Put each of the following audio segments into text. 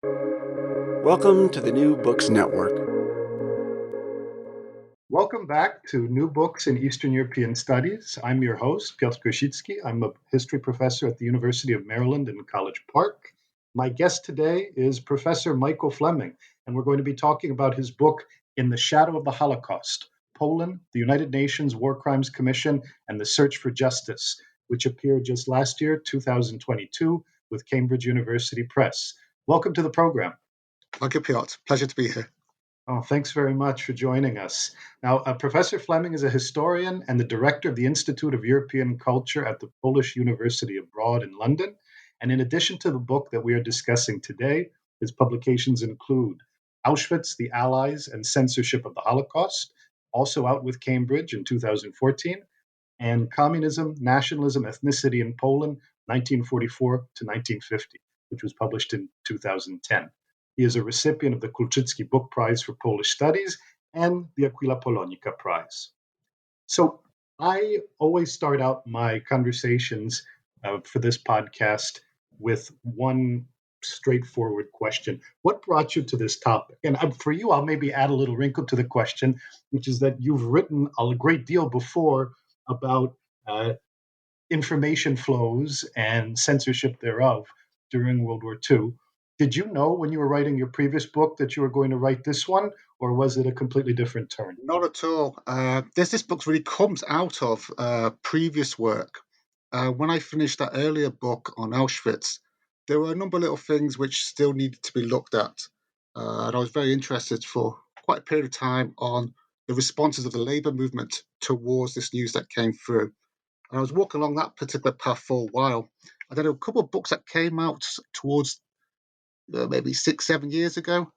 Welcome to the New Books Network. Welcome back to New Books in Eastern European Studies. I'm your host, Piotr Krasicki. I'm a history professor at the University of Maryland in College Park. My guest today is Professor Michael Fleming, and we're going to be talking about his book, In the Shadow of the Holocaust, Poland, the United Nations War Crimes Commission, and the Search for Justice, which appeared just last year, 2022, with Cambridge University Press. Welcome to the program. Thank you, Piotr. Pleasure to be here. Oh, thanks very much for joining us. Now, Professor Fleming is a historian and the director of the Institute of European Culture at the Polish University Abroad in London. And in addition to the book that we are discussing today, his publications include Auschwitz, the Allies, and Censorship of the Holocaust, also out with Cambridge in 2014, and Communism, Nationalism, Ethnicity in Poland, 1944 to 1950, which was published in 2010. He is a recipient of the Kulczycki Book Prize for Polish Studies and the Aquila Polonica Prize. So I always start out my conversations for this podcast with one straightforward question. What brought you to this topic? And for you, I'll maybe add a little wrinkle to the question, which is that you've written a great deal before about information flows and censorship thereof during World War II. Did you know when you were writing your previous book that you were going to write this one, or was it a completely different turn? Not at all. This book really comes out of previous work. When I finished that earlier book on Auschwitz, there were a number of little things which still needed to be looked at. And I was very interested for quite a period of time on the responses of the labour movement towards this news that came through. And I was walking along that particular path for a while. And then a couple of books that came out towards maybe 6-7 years ago,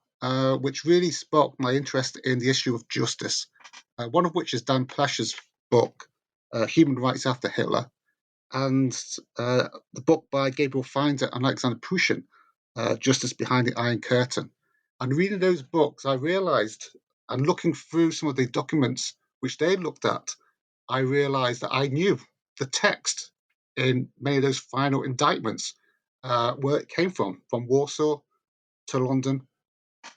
which really sparked my interest in the issue of justice. One of which is Dan Plescher's book, Human Rights After Hitler, and the book by Gabriel Finder and Alexander Pushin, Justice Behind the Iron Curtain. And reading those books, I realized, and looking through some of the documents which they looked at, I realized that I knew the text in many of those final indictments, where it came from Warsaw to London,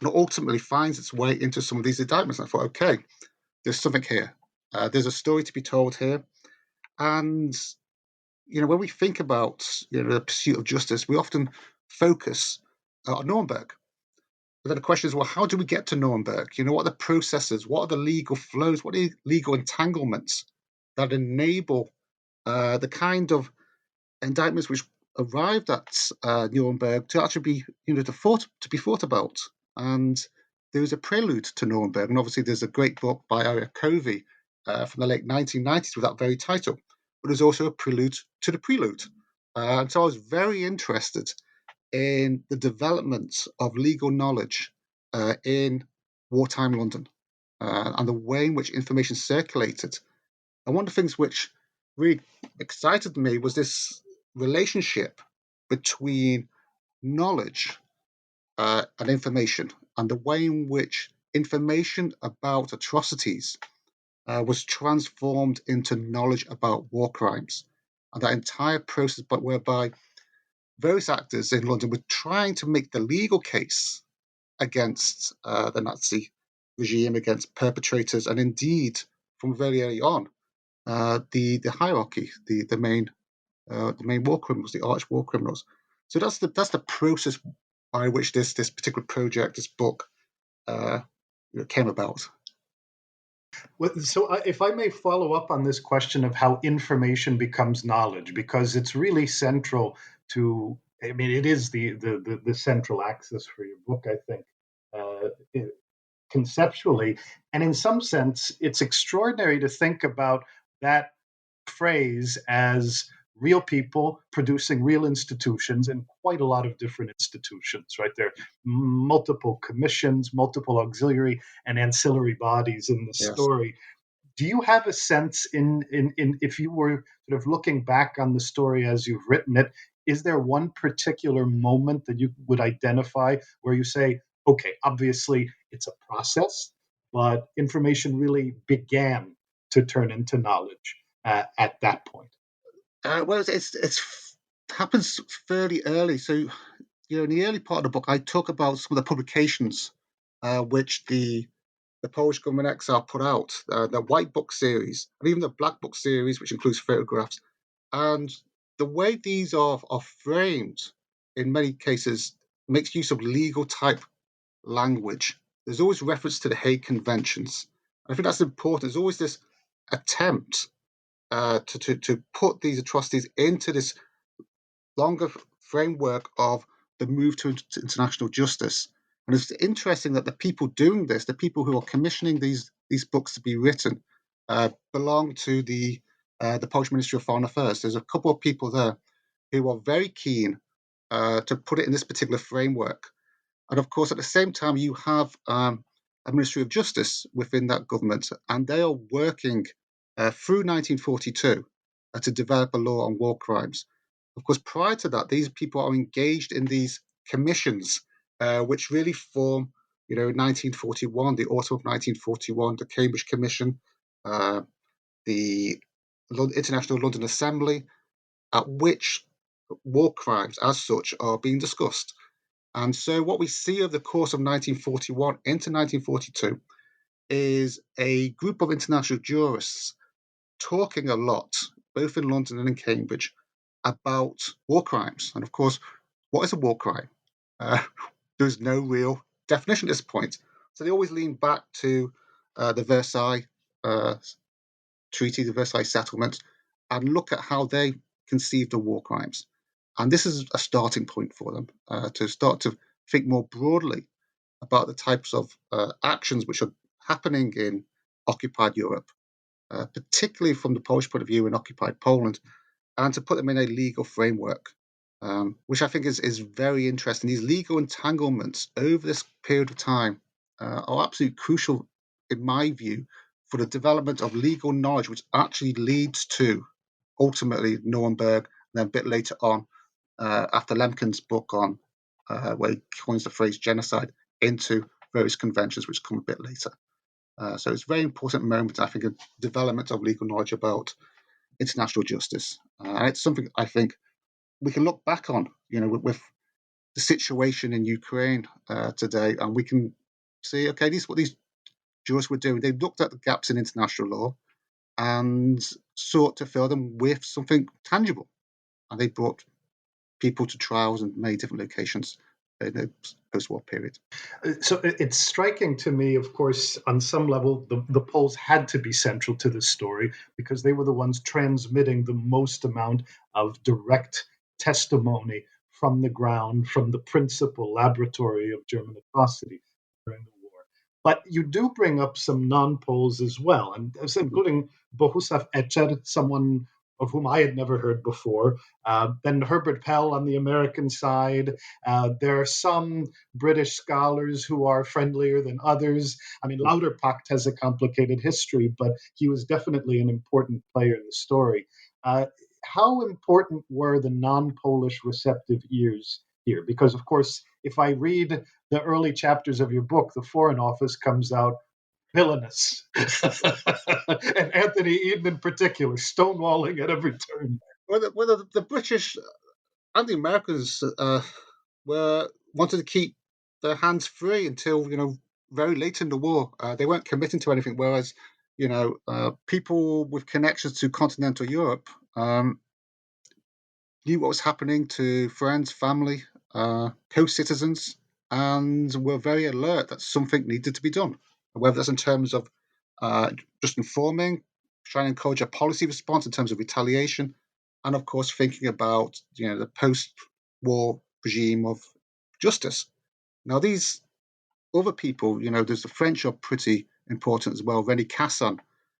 and ultimately finds its way into some of these indictments. And I thought, okay, there's something here. There's a story to be told here. And, when we think about, the pursuit of justice, we often focus on Nuremberg. But then the question is, well, how do we get to Nuremberg? What are the processes? What are the legal flows? What are the legal entanglements that enable the kind of indictments which arrived at Nuremberg to actually be, to be thought about? And there was a prelude to Nuremberg, and obviously there's a great book by Ira Covey from the late 1990s with that very title. But there's also a prelude to the prelude. And so I was very interested in the development of legal knowledge in wartime London and the way in which information circulated. And one of the things which really excited me was this relationship between knowledge and information, and the way in which information about atrocities was transformed into knowledge about war crimes. And that entire process, but whereby various actors in London were trying to make the legal case against the Nazi regime, against perpetrators, and indeed, from very early on, the hierarchy, the main war criminals, the arch war criminals. So that's the process by which this particular project, this book, came about. So if I may follow up on this question of how information becomes knowledge, because it's really central to, it is the central axis for your book, I think, conceptually. And in some sense, it's extraordinary to think about that phrase as real people producing real institutions, and quite a lot of different institutions, right? There are multiple commissions, multiple auxiliary and ancillary bodies in the story. Do you have a sense in if you were sort of looking back on the story as you've written it, is there one particular moment that you would identify where you say, okay, obviously it's a process, but information really began to turn into knowledge at that point? Well, it's happens fairly early. So in the early part of the book, I talk about some of the publications which the Polish government exile put out, the White Book series, and even the Black Book series, which includes photographs. And the way these are framed, in many cases, makes use of legal type language. There's always reference to the Hague Conventions. I think that's important. There's always this attempt to put these atrocities into this longer framework of the move to international justice. And it's interesting that the people doing this, the people who are commissioning these books to be written, belong to the Polish Ministry of Foreign Affairs. There's a couple of people there who are very keen to put it in this particular framework. And of course, at the same time, you have a Ministry of Justice within that government, and they are working through 1942 to develop a law on war crimes. Of course, prior to that, these people are engaged in these commissions, which really form, 1941, the autumn of 1941, the Cambridge Commission, the International London Assembly, at which war crimes as such are being discussed. And so what we see over the course of 1941 into 1942 is a group of international jurists talking a lot, both in London and in Cambridge, about war crimes. And of course, what is a war crime? There's no real definition at this point. So they always lean back to the Versailles Treaty, the Versailles Settlement, and look at how they conceived of war crimes. And this is a starting point for them to start to think more broadly about the types of actions which are happening in occupied Europe, particularly from the Polish point of view in occupied Poland, and to put them in a legal framework, which I think is very interesting. These legal entanglements over this period of time are absolutely crucial, in my view, for the development of legal knowledge, which actually leads to ultimately Nuremberg, and then a bit later on, after Lemkin's book on where he coins the phrase genocide, into various conventions, which come a bit later. So it's a very important moment, I think, in development of legal knowledge about international justice. And it's something I think we can look back on, with the situation in Ukraine today, and we can see, okay, this is what these jurists were doing. They looked at the gaps in international law and sought to fill them with something tangible. And they brought people to trials in many different locations in the post-war period. So it's striking to me, of course, on some level, the Poles had to be central to this story because they were the ones transmitting the most amount of direct testimony from the ground, from the principal laboratory of German atrocity during the war. But you do bring up some non-Poles as well, and including Bohusław Echer, someone of whom I had never heard before. Then Herbert Pell on the American side. There are some British scholars who are friendlier than others. I mean, Lauterpacht has a complicated history, but he was definitely an important player in the story. How important were the non-Polish receptive ears here? Because, of course, if I read the early chapters of your book, the Foreign Office comes out villainous. And Anthony Eden in particular, stonewalling at every turn. Well, the British and the Americans wanted to keep their hands free until very late in the war. They weren't committing to anything, whereas people with connections to continental Europe knew what was happening to friends, family, co-citizens, and were very alert that something needed to be done. Whether that's in terms of just informing, trying to encourage a policy response in terms of retaliation, and of course thinking about the post-war regime of justice. Now these other people, there's the French are pretty important as well. René Casson,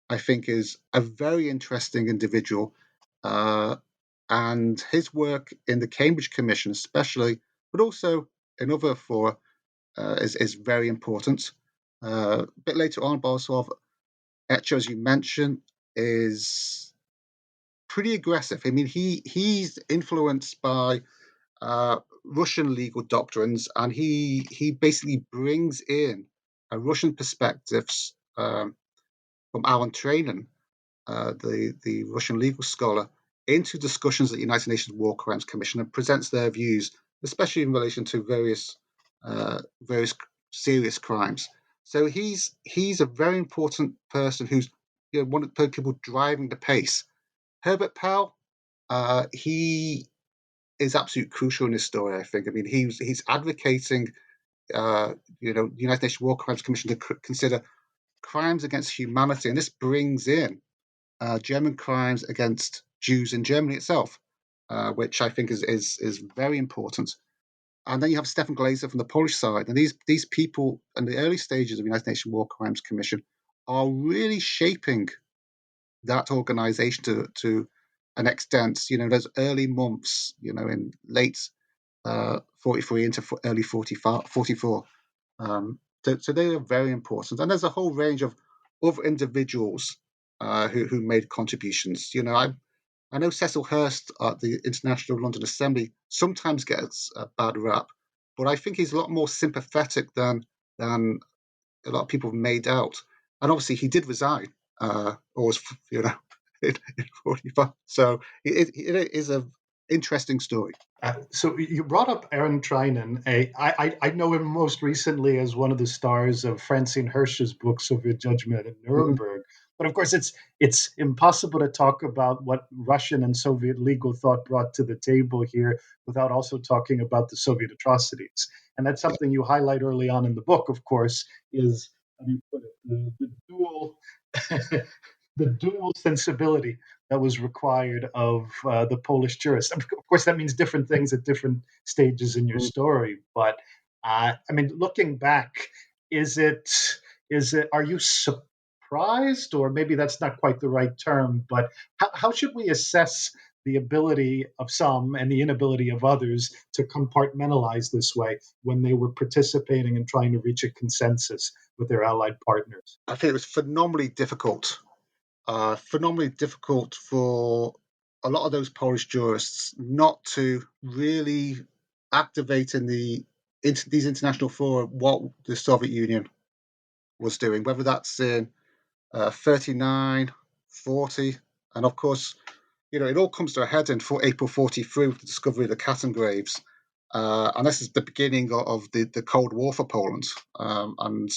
I think, is a very interesting individual, and his work in the Cambridge Commission, especially, but also in other fora, is very important. A bit later on, Bohusław Echer, as you mentioned, is pretty aggressive. I mean, he's influenced by Russian legal doctrines, and he basically brings in a Russian perspectives from Alan Trainin, the Russian legal scholar, into discussions at the United Nations War Crimes Commission and presents their views especially in relation to various serious crimes. So he's a very important person who's one of the people driving the pace. Herbert Powell, he is absolutely crucial in this story. I think. I mean, he's advocating, the United Nations War Crimes Commission to consider crimes against humanity, and this brings in German crimes against Jews in Germany itself, which I think is very important. And then you have Stefan Glazer from the Polish side, and these people in the early stages of the United Nations War Crimes Commission are really shaping that organization to an extent. Those early months, in late 43 into early 44. So they are very important. And there's a whole range of other individuals who made contributions. I know Cecil Hurst at the International London Assembly sometimes gets a bad rap, but I think he's a lot more sympathetic than a lot of people have made out. And obviously, he did resign, or was, in 45. So it is an interesting story. So you brought up Aaron Treinen. I know him most recently as one of the stars of Francine Hirsch's book Soviet Judgment in Nuremberg. But of course, it's impossible to talk about what Russian and Soviet legal thought brought to the table here without also talking about the Soviet atrocities. And that's something you highlight early on in the book, of course, is, how do you put it, the dual the dual sensibility that was required of the Polish jurist. Of course, that means different things at different stages in your story. But looking back, is it? Are you surprised, or maybe that's not quite the right term? But how should we assess the ability of some and the inability of others to compartmentalize this way when they were participating and trying to reach a consensus with their allied partners? I think it was phenomenally difficult for a lot of those Polish jurists not to really activate in these international fora what the Soviet Union was doing, whether that's in 39, 40, and of course, it all comes to a head in for April 43 with the discovery of the Katyn graves. And this is the beginning of the Cold War for Poland. And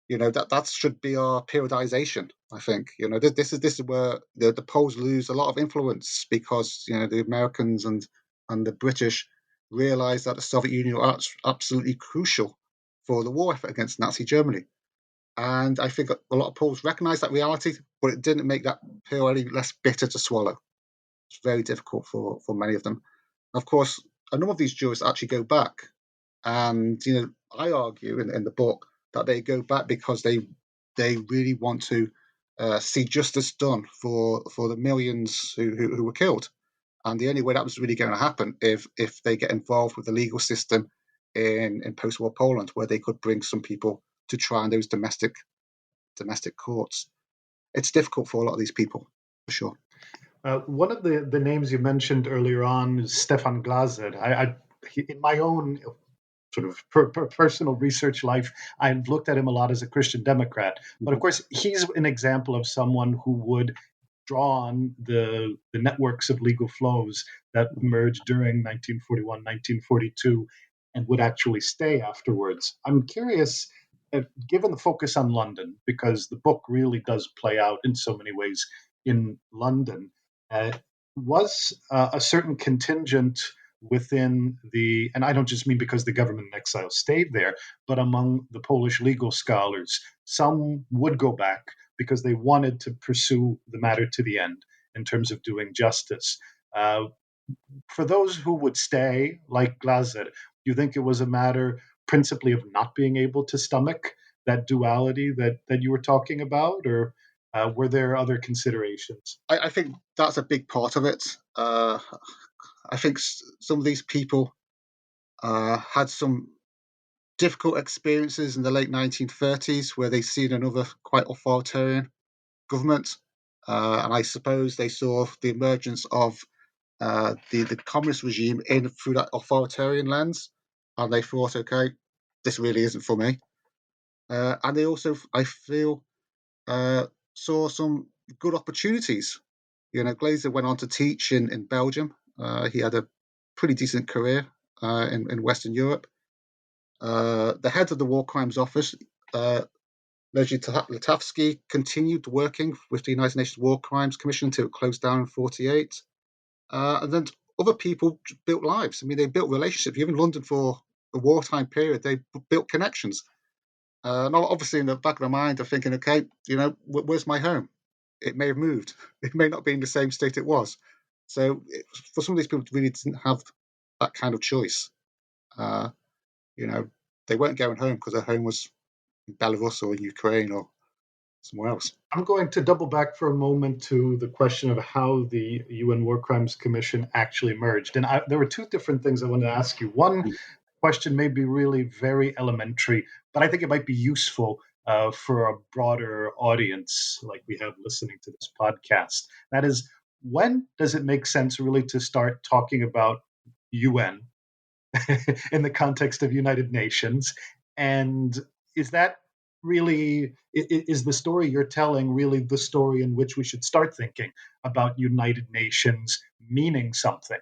that should be our periodization. I think this is where the Poles lose a lot of influence because the Americans and the British realize that the Soviet Union are absolutely crucial for the war effort against Nazi Germany. And I think a lot of Poles recognize that reality, but it didn't make that pill any less bitter to swallow. It's very difficult for many of them. Of course, a number of these jurists actually go back, and I argue in the book that they go back because they really want to see justice done for the millions who were killed, and the only way that was really going to happen if they get involved with the legal system in post-war Poland, where they could bring some people to try in those domestic courts. It's difficult for a lot of these people, for sure. One of the names you mentioned earlier on is Stefan Glazer. In my own sort of personal research life, I've looked at him a lot as a Christian Democrat. But of course, he's an example of someone who would draw on the networks of legal flows that emerged during 1941, 1942, and would actually stay afterwards. I'm curious, given the focus on London, because the book really does play out in so many ways in London, was a certain contingent within and I don't just mean because the government in exile stayed there, but among the Polish legal scholars, some would go back because they wanted to pursue the matter to the end in terms of doing justice. For those who would stay, like Glazer, do you think it was a matter principally of not being able to stomach that duality that you were talking about, or were there other considerations? I think that's a big part of it. I think some of these people had some difficult experiences in the late 1930s where they'd seen another quite authoritarian government. And I suppose they saw the emergence of the communist regime through that authoritarian lens. And they thought, okay, this really isn't for me. And they also, I feel, saw some good opportunities. Glazer went on to teach in Belgium. He had a pretty decent career in Western Europe. The head of the War Crimes Office, Lesley Latavsky, continued working with the United Nations War Crimes Commission until it closed down in 1948. And then other people built lives. I mean, they built relationships. Even in London for the wartime period, they built connections. And obviously, in the back of their mind, they're thinking, okay, where's my home? It may have moved. It may not be in the same state it was. So for some of these people, really didn't have that kind of choice. They weren't going home because their home was in Belarus or in Ukraine or somewhere else. I'm going to double back for a moment to the question of how the UN War Crimes Commission actually emerged. And there were two different things I wanted to ask you. One question may be really very elementary, but I think it might be useful for a broader audience like we have listening to this podcast. That is, when does it make sense really to start talking about UN in the context of United Nations? And is that really, is the story you're telling really the story in which we should start thinking about United Nations meaning something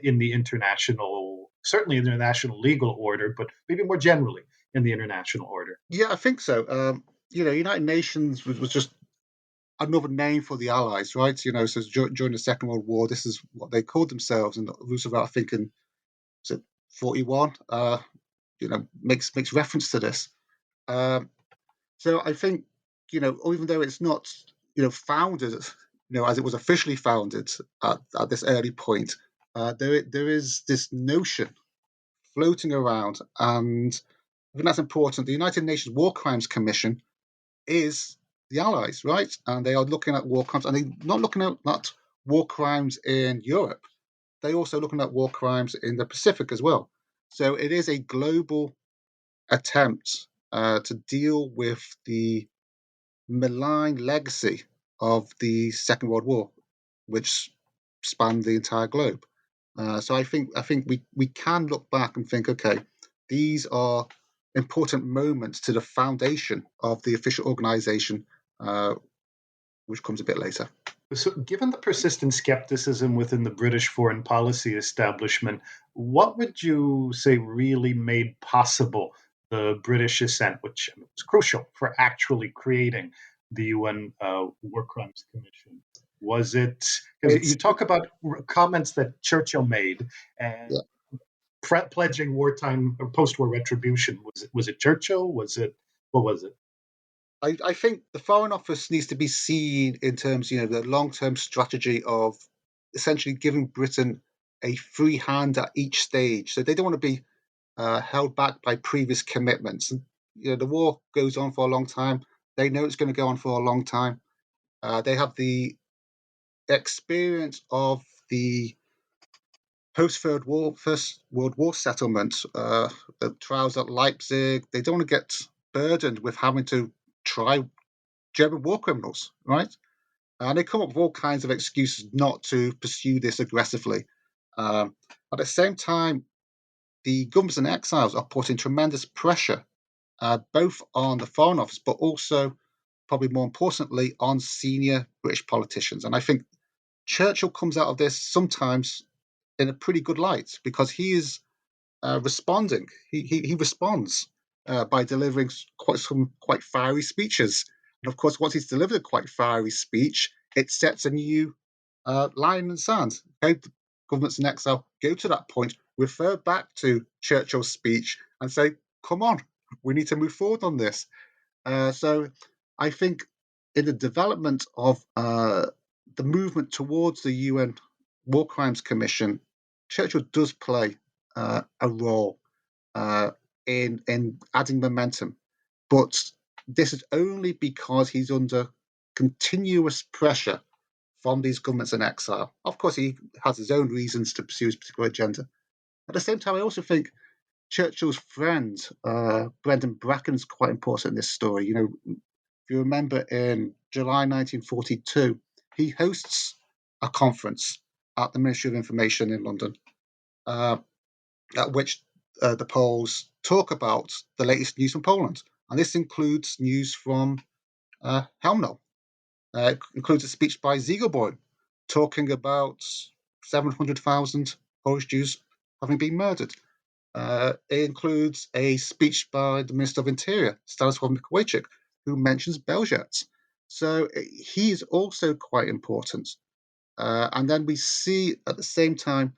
in the international, certainly in the international legal order, but maybe more generally in the international order? Yeah, I think so. United Nations was just another name for the Allies, right? So during the Second World War, this is what they called themselves, and Roosevelt, I think, in 1941, makes reference to this. So I think, even though it's not, founded, as it was officially founded at this early point, there is this notion floating around, and I think that's important. The United Nations War Crimes Commission is the Allies, right? And they are looking at war crimes, and they're not looking at war crimes in Europe. They're also looking at war crimes in the Pacific as well. So it is a global attempt to deal with the malign legacy of the Second World War, which spanned the entire globe. So I think we can look back and think, okay, these are important moments to the foundation of the official organization, which comes a bit later. So, given the persistent skepticism within the British foreign policy establishment, what would you say really made possible the British assent, which was crucial for actually creating the UN War Crimes Commission? Was it, because you talk about comments that Churchill made and pledging wartime or post-war retribution? Was it Churchill? What was it? I think the Foreign Office needs to be seen in terms, the long-term strategy of essentially giving Britain a free hand at each stage. So they don't want to be held back by previous commitments. And, the war goes on for a long time. They know it's going to go on for a long time. They have the experience of the post-First World War settlement, the trials at Leipzig. They don't want to get burdened with having to try German war criminals, right? And they come up with all kinds of excuses not to pursue this aggressively. At the same time, the governments and exiles are putting tremendous pressure, both on the Foreign Office, but also, probably more importantly, on senior British politicians. And I think Churchill comes out of this sometimes in a pretty good light because he is responding. He responds by delivering quite fiery speeches. And of course, once he's delivered a quite fiery speech, it sets a new line in the sand. Okay, the governments in exile go to that point, refer back to Churchill's speech, and say, "Come on, we need to move forward on this." So, I think in the development of the movement towards the UN War Crimes Commission, Churchill does play a role in adding momentum, but this is only because he's under continuous pressure from these governments in exile. Of course, he has his own reasons to pursue his particular agenda. At the same time, I also think Churchill's friend, Brendan Bracken, is quite important in this story. If you remember, in July 1942, he hosts a conference at the Ministry of Information in London, at which the Poles talk about the latest news from Poland. And this includes news from Helmno. It includes a speech by Ziegelborn talking about 700,000 Polish Jews having been murdered. It includes a speech by the Minister of Interior, Stanislaw Mikołajczyk, who mentions Belzec. So he is also quite important. And then we see at the same time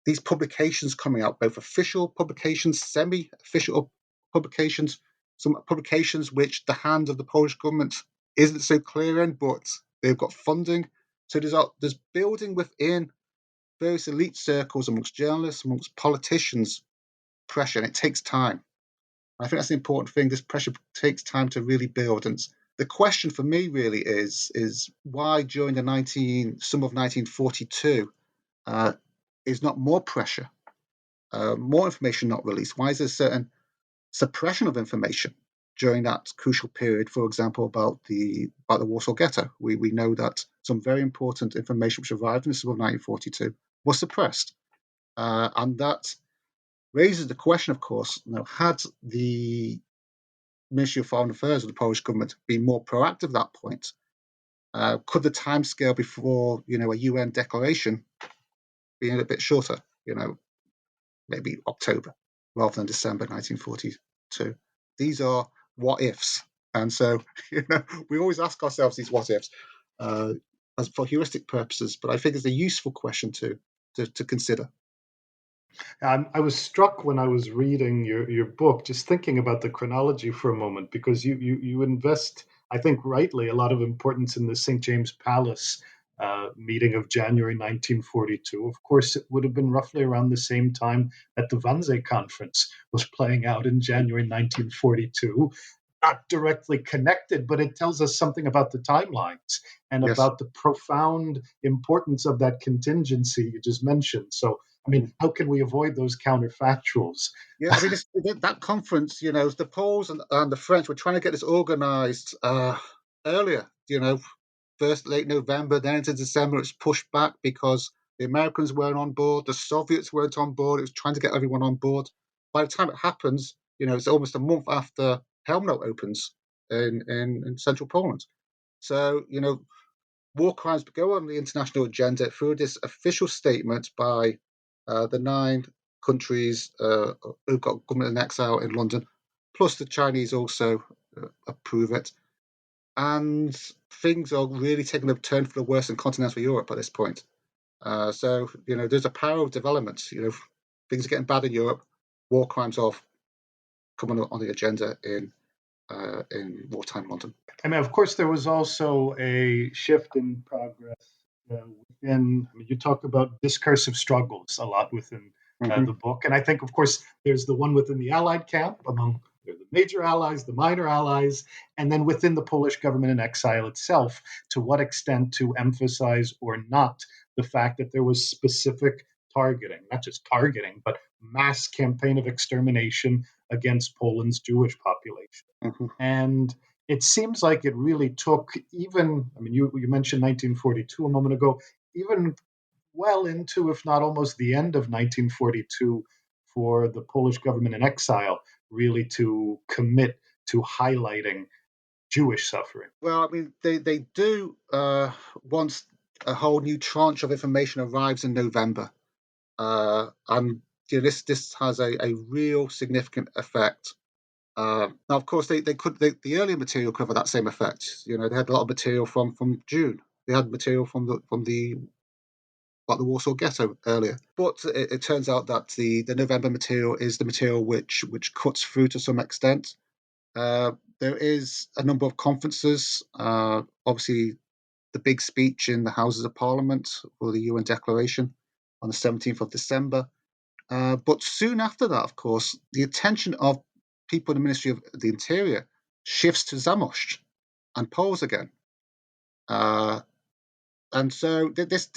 these publications coming out, both official publications, semi-official publications, some publications which the hand of the Polish government isn't so clear in, but they've got funding. So there's building within various elite circles, amongst journalists, amongst politicians, pressure, and it takes time. I think that's the important thing. This pressure takes time to really build. And the question for me really is why during the summer of 1942 is not more pressure, more information not released? Why is there certain suppression of information during that crucial period? For example, about the Warsaw Ghetto, we know that some very important information which arrived in the summer of 1942 was suppressed, and that raises the question, of course, had the Ministry of Foreign Affairs of the Polish government been more proactive at that point, could the timescale before a UN declaration be a bit shorter? Maybe October rather than December 1942. These are what ifs, and so we always ask ourselves these what ifs as for heuristic purposes. But I think it's a useful question to consider. I was struck when I was reading your book, just thinking about the chronology for a moment, because you invest, I think rightly, a lot of importance in the St. James Palace meeting of January 1942. Of course, it would have been roughly around the same time that the Wannsee Conference was playing out in January 1942. Not directly connected, but it tells us something about the timelines and Yes. about the profound importance of that contingency you just mentioned. So, I mean, how can we avoid those counterfactuals? Yeah, I mean, that conference, the Poles and the French were trying to get this organized earlier, first late November, then into December. It's pushed back because the Americans weren't on board, the Soviets weren't on board. It was trying to get everyone on board. By the time it happens, it's almost a month after Helmno opens in central Poland. So, war crimes go on the international agenda through this official statement by the 9 countries who've got government in exile in London, plus the Chinese also approve it. And things are really taking a turn for the worse in continental Europe at this point. So, there's a power of development. Things are getting bad in Europe. War crimes are coming on the agenda in wartime London. I mean, of course, there was also a shift in progress within. I mean, you talk about discursive struggles a lot within the book, and I think, of course, there's the one within the Allied camp among the major allies, the minor allies, and then within the Polish government in exile itself. To what extent to emphasize or not the fact that there was specific targeting, not just targeting, but mass campaign of extermination against Poland's Jewish population. And it seems like it really took even, I mean, you mentioned 1942 a moment ago, even well into, if not almost the end of 1942, for the Polish government in exile really to commit to highlighting Jewish suffering. Well, I mean, they do once a whole new tranche of information arrives in November. And this has a real significant effect. Now, of course, the earlier material covered that same effect. They had a lot of material from June. They had material from the Warsaw Ghetto earlier. But it turns out that the November material is the material which cuts through to some extent. There is a number of conferences. Obviously, the big speech in the Houses of Parliament for the UN Declaration on the 17th of December. But soon after that, of course, the attention of people in the Ministry of the Interior shifts to Zamość and Poles again. And so this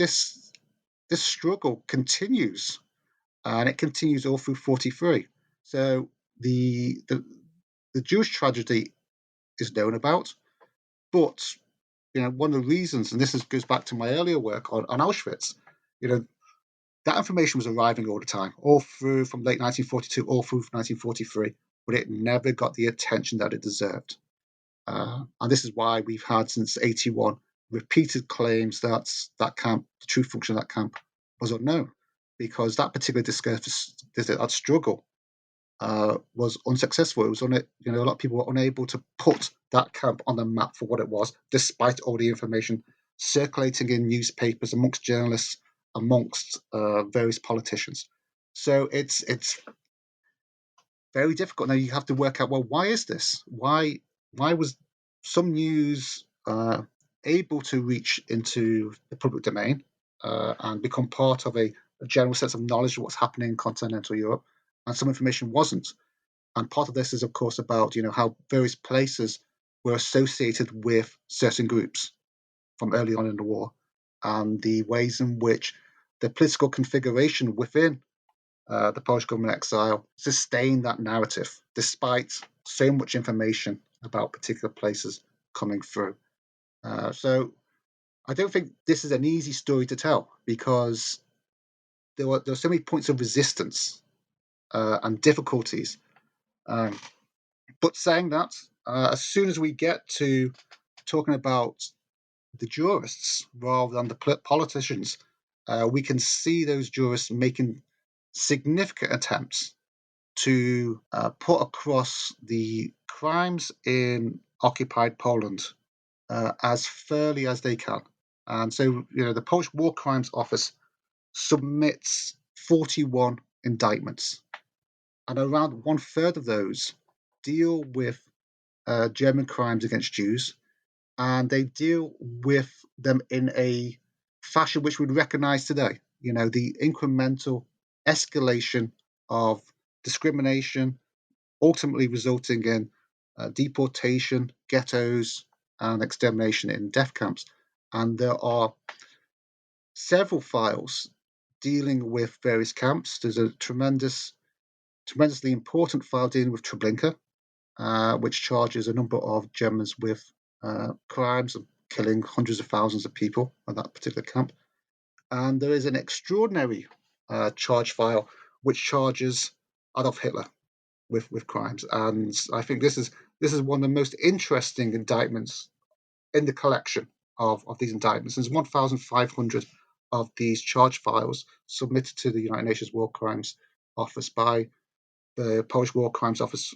struggle continues, and it continues all through 43. So the Jewish tragedy is known about, but one of the reasons, and this goes back to my earlier work on Auschwitz, that information was arriving all the time, all through from late 1942, all through 1943, but it never got the attention that it deserved. And this is why we've had since 81 repeated claims that camp, the true function of that camp, was unknown. because that particular that struggle was unsuccessful. It was a lot of people were unable to put that camp on the map for what it was, despite all the information circulating in newspapers, amongst journalists, amongst various politicians. So it's very difficult. Now you have to work out, well, why is this? Why was some news able to reach into the public domain and become part of a general sense of knowledge of what's happening in continental Europe, and some information wasn't? And part of this is, of course, about how various places were associated with certain groups from early on in the war, and the ways in which the political configuration within the Polish government exile sustained that narrative, despite so much information about particular places coming through. So I don't think this is an easy story to tell, because there were so many points of resistance and difficulties. But saying that, as soon as we get to talking about the jurists rather than the politicians, we can see those jurists making significant attempts to put across the crimes in occupied Poland as fairly as they can. And so, the Polish War Crimes Office submits 41 indictments, and around one third of those deal with German crimes against Jews, and they deal with them in a fashion which we'd recognize today. The incremental escalation of discrimination, ultimately resulting in deportation, ghettos, and extermination in death camps. And there are several files dealing with various camps. There's a tremendously important file dealing with Treblinka, which charges a number of Germans with crimes of killing hundreds of thousands of people at that particular camp. And there is an extraordinary charge file which charges Adolf Hitler with crimes. And I think this is one of the most interesting indictments in the collection of these indictments. There's 1,500 of these charge files submitted to the United Nations War Crimes Office by the Polish War Crimes Office,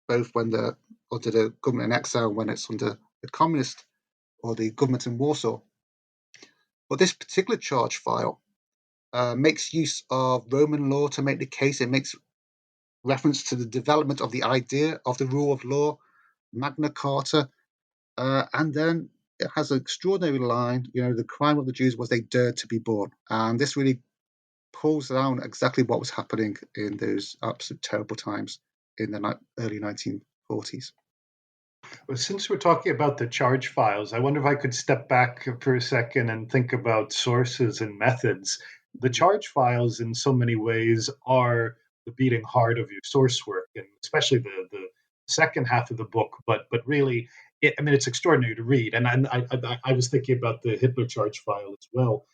both when they're under the government in exile, when it's under the communist or the government in Warsaw. But this particular charge file makes use of Roman law to make the case. It makes reference to the development of the idea of the rule of law, Magna Carta, and then it has an extraordinary line, the crime of the Jews was they dared to be born. And this really pulls down exactly what was happening in those absolute terrible times in the early 1940s. Well, since we're talking about the charge files, I wonder if I could step back for a second and think about sources and methods. The charge files, in so many ways, are the beating heart of your source work, and especially the second half of the book. But really, it's extraordinary to read. And I was thinking about the Hitler charge file as well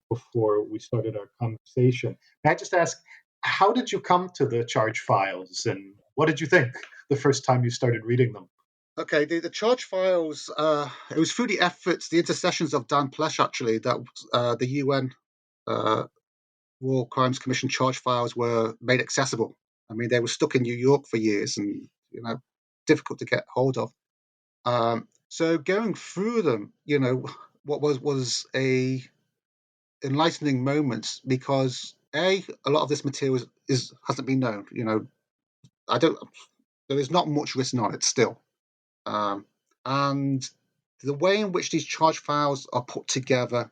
before we started our conversation. May I just ask, how did you come to the charge files, and what did you think the first time you started reading them? Okay, the charge files, it was through the intercessions of Dan Plesch, actually, that the UN War Crimes Commission charge files were made accessible. I mean, they were stuck in New York for years and, difficult to get hold of. So going through them, what was a enlightening moment, because a lot of this material hasn't been known. There is not much written on it still. And the way in which these charge files are put together,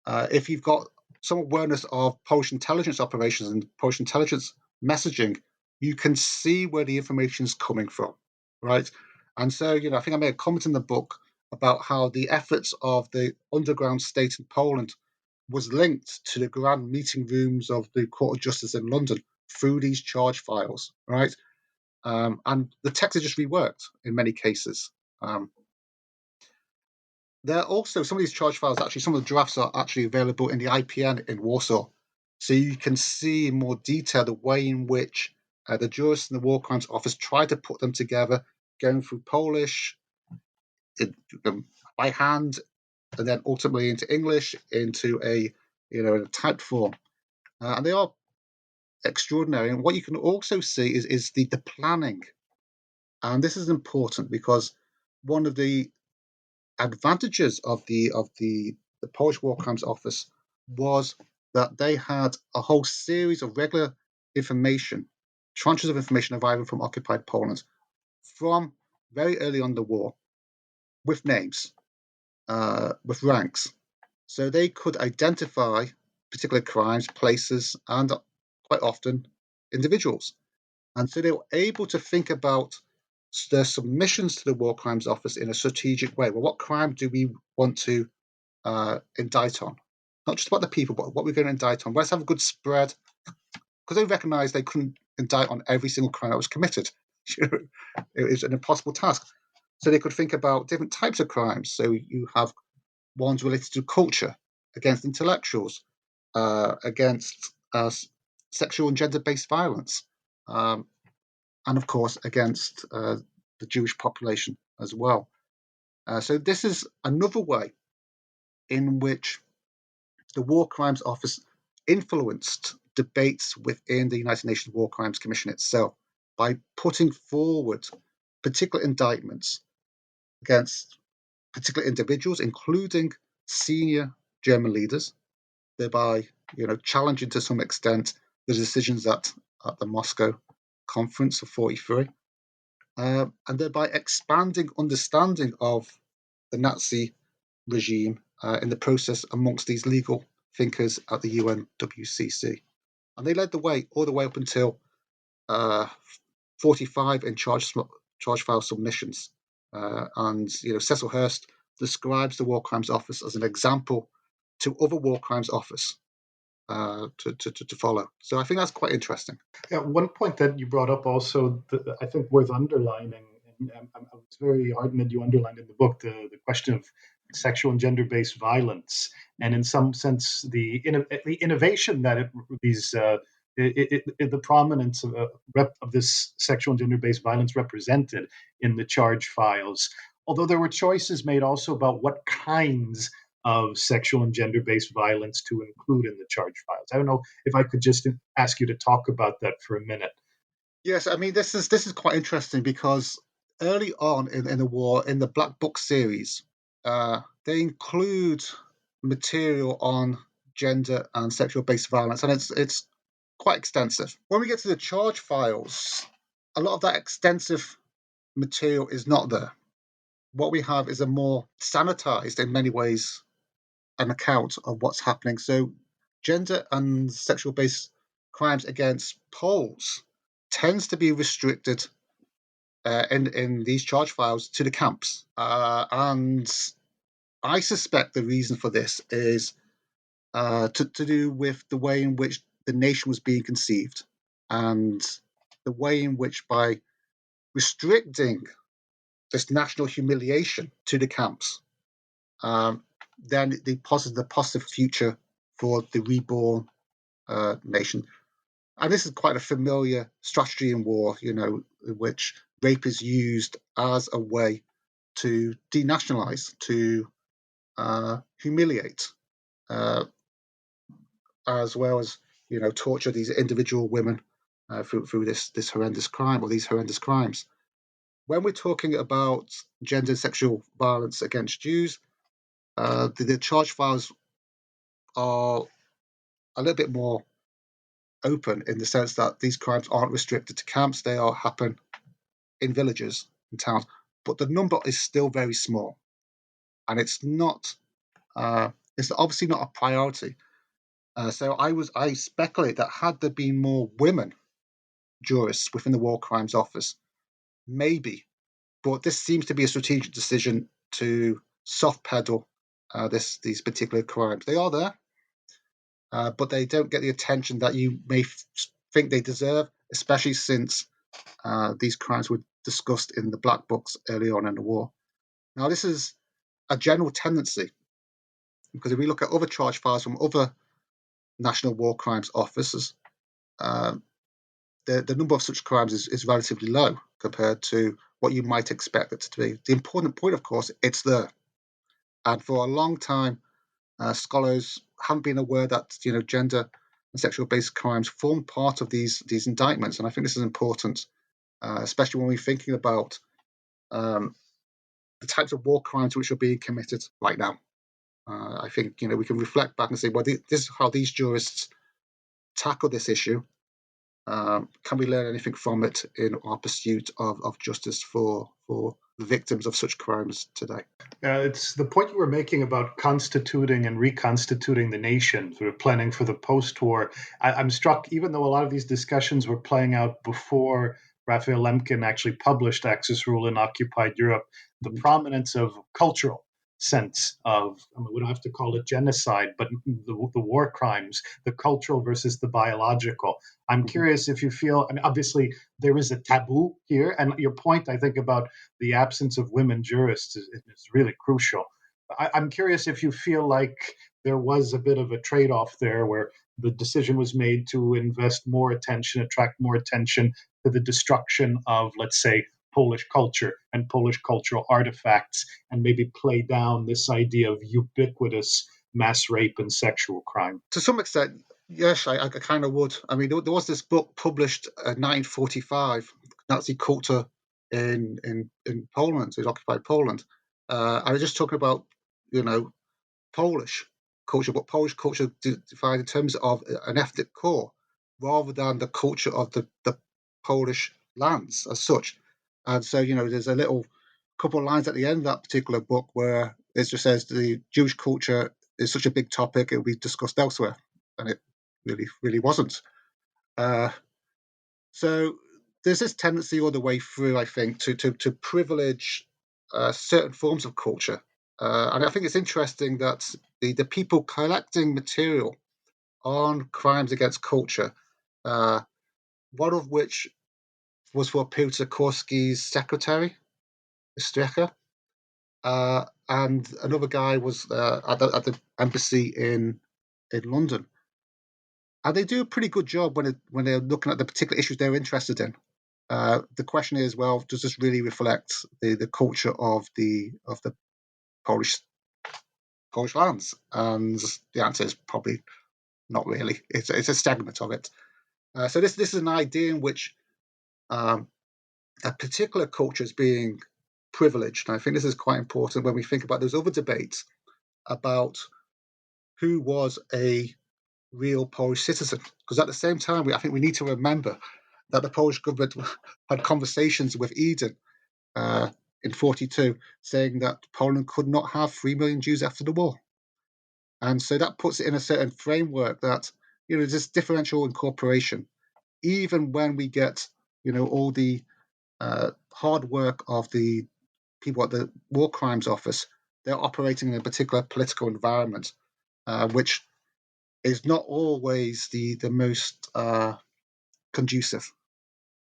if you've got some awareness of Polish intelligence operations and Polish intelligence messaging, you can see where the information is coming from, right? And so, I think I made a comment in the book about how the efforts of the underground state in Poland was linked to the grand meeting rooms of the Court of Justice in London through these charge files, right? And the text is just reworked in many cases. There are also some of these charge files, actually, some of the drafts are actually available in the IPN in Warsaw. So you can see in more detail the way in which the jurists in the War Crimes Office tried to put them together, going through Polish by hand, and then ultimately into English, into a typed form. And they are extraordinary. And what you can also see is the planning. And this is important because one of the advantages of the Polish War Crimes Office was that they had a whole series of regular information, tranches of information arriving from occupied Poland from very early on in the war, with names, with ranks. So they could identify particular crimes, places, and quite often individuals. And so they were able to think about their submissions to the War Crimes Office in a strategic way. Well, what crime do we want to indict on? Not just about the people, but what we're going to indict on. Let's have a good spread, because they recognised they couldn't indict on every single crime that was committed. It was an impossible task. So they could think about different types of crimes. So you have ones related to culture, against intellectuals, against sexual and gender-based violence, and of course against the Jewish population as well. So this is another way in which the War Crimes Office influenced debates within the United Nations War Crimes Commission itself by putting forward particular indictments against particular individuals, including senior German leaders, thereby, challenging to some extent the decisions at the Moscow Conference of '43, and thereby expanding understanding of the Nazi regime in the process amongst these legal thinkers at the UNWCC. And they led the way all the way up until 45 in charge file submissions. And Cecil Hurst describes the War Crimes Office as an example to other War Crimes Office to follow. So I think that's quite interesting. Yeah, one point that you brought up also, I think worth underlining, and I was very ardent that you underlined in the book, the question of sexual and gender-based violence, and in some sense the innovation that the prominence of this sexual and gender-based violence represented in the charge files. Although there were choices made also about what kinds of sexual and gender-based violence to include in the charge files. I don't know if I could just ask you to talk about that for a minute. Yes, I mean this is quite interesting because early on in the war, in the Black Book series, they include material on gender and sexual-based violence, and it's quite extensive. When we get to the charge files, a lot of that extensive material is not there. What we have is a more sanitized, in many ways, an account of what's happening. So gender and sexual-based crimes against Poles tends to be restricted in these charge files to the camps. And I suspect the reason for this is to do with the way in which the nation was being conceived and the way in which, by restricting this national humiliation to the camps, then the positive future for the reborn nation. And this is quite a familiar strategy in war, in which rape is used as a way to denationalize, to humiliate, as well as torture these individual women through this horrendous crime, or these horrendous crimes. When we're talking about gender and sexual violence against Jews, the charge files are a little bit more open in the sense that these crimes aren't restricted to camps; they happen in villages and towns. But the number is still very small, and it's not. It's obviously not a priority. So I speculate that had there been more women jurists within the War Crimes Office, maybe. But this seems to be a strategic decision to soft pedal these particular crimes. They are there, but they don't get the attention that you may think they deserve, especially since these crimes were discussed in the Black Books early on in the war. Now, this is a general tendency, because if we look at other charge files from other national war crimes officers, the number of such crimes is relatively low compared to what you might expect it to be. The important point, of course, it's there. And for a long time, scholars haven't been aware that gender and sexual-based crimes form part of these indictments. And I think this is important, especially when we're thinking about the types of war crimes which are being committed right now. I think we can reflect back and say, well, this is how these jurists tackle this issue. Can we learn anything from it in our pursuit of justice for the victims of such crimes today? It's the point you were making about constituting and reconstituting the nation, sort of planning for the post-war. I'm struck, even though a lot of these discussions were playing out before Raphael Lemkin actually published Axis Rule in Occupied Europe, the prominence of cultural sense of, we don't have to call it genocide, but the war crimes, the cultural versus the biological. I'm curious if you feel, obviously there is a taboo here, and your point, I think, about the absence of women jurists is really crucial. I'm curious if you feel like there was a bit of a trade-off there where the decision was made to invest more attention, attract more attention to the destruction of, let's say, Polish culture and Polish cultural artifacts, and maybe play down this idea of ubiquitous mass rape and sexual crime. To some extent, yes, I kind of would. I mean, there was this book published in 1945, Nazi Culture in Poland, so occupied Poland. I was just talking about, Polish culture, but Polish culture defined in terms of an ethnic core, rather than the culture of the Polish lands as such. And so, there's a little couple of lines at the end of that particular book where it just says the Jewish culture is such a big topic, it will be discussed elsewhere. And it really wasn't. So there's this tendency all the way through, I think, to privilege certain forms of culture. And I think it's interesting that the people collecting material on crimes against culture, one of which was for Piotr Kurski's secretary, Strecker, and another guy was at the embassy in London. And they do a pretty good job when they're looking at the particular issues they're interested in. The question is, well, does this really reflect the culture of the Polish lands? And the answer is probably not really. It's a segment of it. So this is an idea in which a particular culture is being privileged. And I think this is quite important when we think about those other debates about who was a real Polish citizen. Because at the same time, I think we need to remember that the Polish government had conversations with Eden in 1942, saying that Poland could not have 3 million Jews after the war. And so that puts it in a certain framework that, this differential incorporation, even when we get, all the hard work of the people at the War Crimes Office, they're operating in a particular political environment, which is not always the most conducive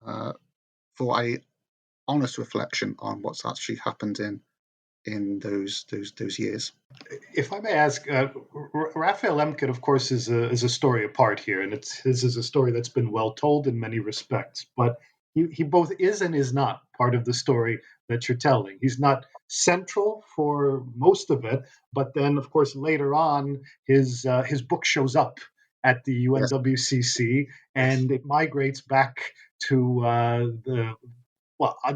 for a honest reflection on what's actually happened in those years. If I may ask, Raphael Lemkin, of course, is a story apart here, and his is a story that's been well told in many respects. But he both is and is not part of the story that you're telling. He's not central for most of it, but then, of course, later on, his book shows up at the UNWCC, and it migrates back to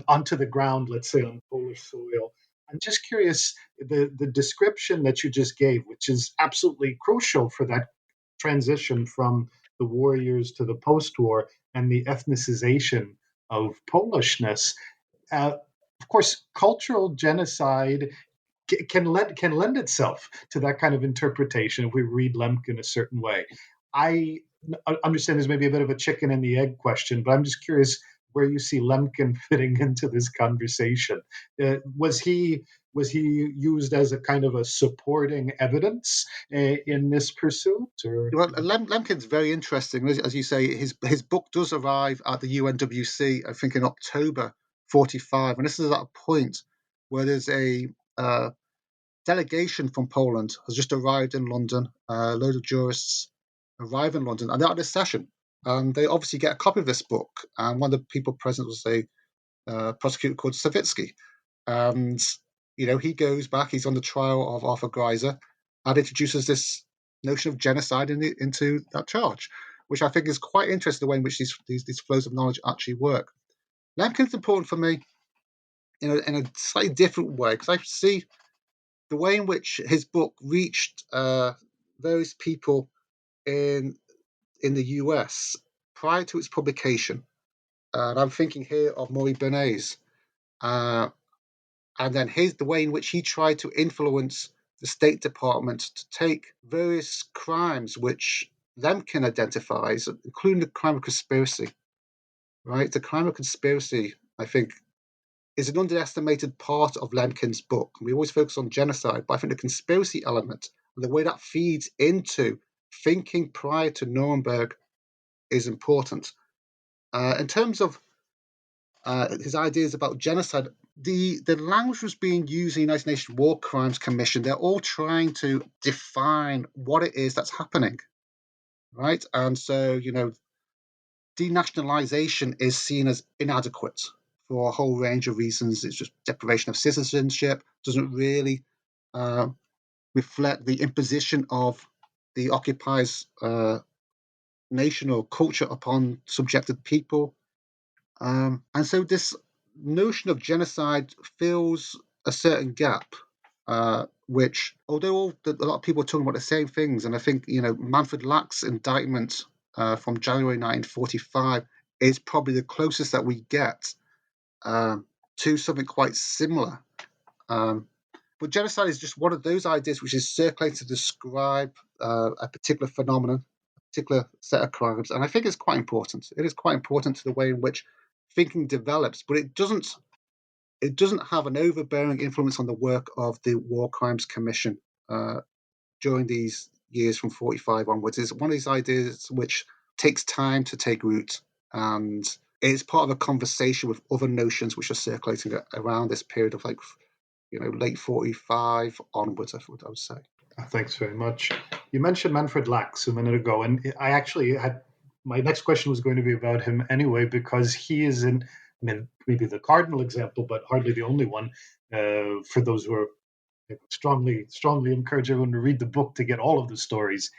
onto the ground, let's say, on Polish soil. I'm just curious, the description that you just gave, which is absolutely crucial for that transition from the war years to the post-war and the ethnicization of Polishness. Of course, cultural genocide can lend itself to that kind of interpretation if we read Lemkin a certain way. I understand there's maybe a bit of a chicken and the egg question, but I'm just curious where you see Lemkin fitting into this conversation. Was he used as a kind of a supporting evidence in this pursuit? Or? Well, Lemkin's very interesting. As you say, his book does arrive at the UNWC, I think, in October 1945. And this is at a point where there's a delegation from Poland has just arrived in London. A load of jurists arrive in London, and they're at this session. And they obviously get a copy of this book. And one of the people present was a prosecutor called Savitsky. And, he goes back, he's on the trial of Arthur Greiser, and introduces this notion of genocide into that charge, which I think is quite interesting, the way in which these flows of knowledge actually work. Lemkin's important for me in a slightly different way, because I see the way in which his book reached various people in the US prior to its publication. And I'm thinking here of Maury Bernays, and then the way in which he tried to influence the State Department to take various crimes which Lemkin identifies, including the crime of conspiracy. Right, the crime of conspiracy, I think, is an underestimated part of Lemkin's book. We always focus on genocide, but I think the conspiracy element and the way that feeds into thinking prior to Nuremberg is important. In terms of his ideas about genocide, the language was being used in the United Nations War Crimes Commission. They're all trying to define what it is that's happening, right? And so, denationalization is seen as inadequate for a whole range of reasons. It's just deprivation of citizenship, doesn't really reflect the imposition of the occupiers' nation or culture upon subjected people. And so this notion of genocide fills a certain gap, which, although a lot of people are talking about the same things, and I think, Manfred Lack's indictment from January 1945 is probably the closest that we get to something quite similar. But genocide is just one of those ideas which is circulating to describe a particular phenomenon, a particular set of crimes, and I think it's quite important. It is quite important to the way in which thinking develops, but it doesn't have an overbearing influence on the work of the War Crimes Commission during these years from 45 onwards. It's one of these ideas which takes time to take root, and it's part of a conversation with other notions which are circulating around this period of late 45 onwards, I would say. Thanks very much. You mentioned Manfred Lax a minute ago, and I actually had my next question was going to be about him anyway, because he is maybe the cardinal example, but hardly the only one. For those who are strongly encourage everyone to read the book to get all of the stories.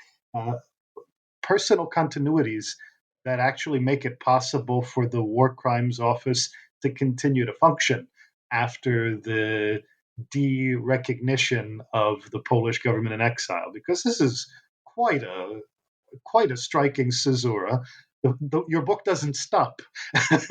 Personal continuities that actually make it possible for the War Crimes Office to continue to function after the de-recognition of the Polish government in exile, because this is quite a striking caesura. Your book doesn't stop. Yes.